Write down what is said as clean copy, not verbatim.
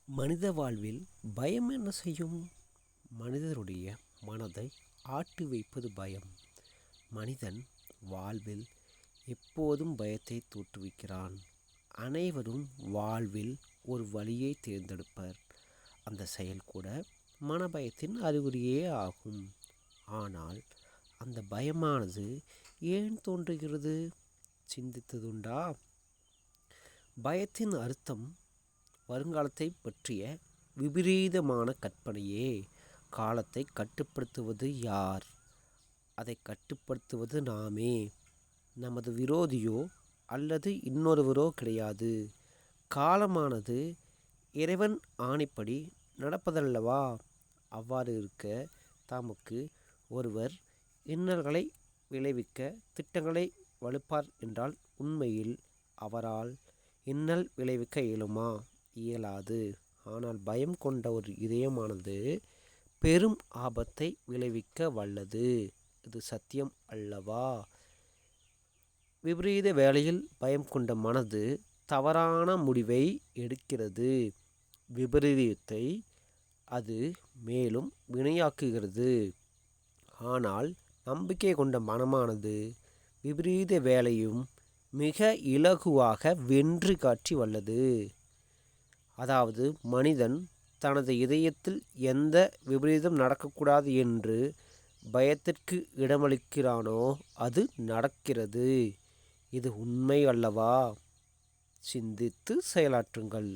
மனித வாழ்வில் பயம் என்ன செய்யும்? மனிதருடைய மனதை ஆட்டி வைப்பது பயம். மனிதன் வாழ்வில் எப்போதும் பயத்தை தோற்றுவிக்கிறான். அனைவரும் வாழ்வில் ஒரு வழியை தேர்ந்தெடுப்பர். அந்த செயல் கூட மனபயத்தின் அறிகுறியே ஆகும். ஆனால் அந்த பயமானது ஏன் தோன்றுகிறது? சிந்தித்ததுண்டா? பயத்தின் அர்த்தம் வருங்காலத்தை பற்றிய விபரீதமான கற்பனையே. காலத்தை கட்டுப்படுத்துவது யார்? அதை கட்டுப்படுத்துவது நாமே. நமது விரோதியோ அல்லது இன்னொருவரோ கிடையாது. காலமானது இறைவன் ஆணைப்படி நடப்பதல்லவா? அவ்வாறு இருக்க தமக்கு ஒருவர் இன்னல்களை விளைவிக்க திட்டங்களை வகுப்பார் என்றால் உண்மையில் அவரால் இன்னல் விளைவிக்க இயலுமா? இயலாது. ஆனால் பயம் கொண்ட ஒரு இதயமானது பெரும் ஆபத்தை விளைவிக்க வல்லது. இது சத்தியம் அல்லவா? விபரீத வேளையில் பயம் கொண்ட மனது தவறான முடிவை எடுக்கிறது. விபரீதத்தை அது மேலும் வினையாக்குகிறது. ஆனால் நம்பிக்கை கொண்ட மனமானது விபரீத வேளையும் மிக இலகுவாக வென்று காட்டி வல்லது. அதாவது மனிதன் தனது இதயத்தில் எந்த விபரீதம் நடக்கக்கூடாது என்று பயத்திற்கு இடமளிக்கிறானோ அது நடக்கிறது. இது உண்மை அல்லவா? சிந்தித்து செயலாற்றுங்கள்.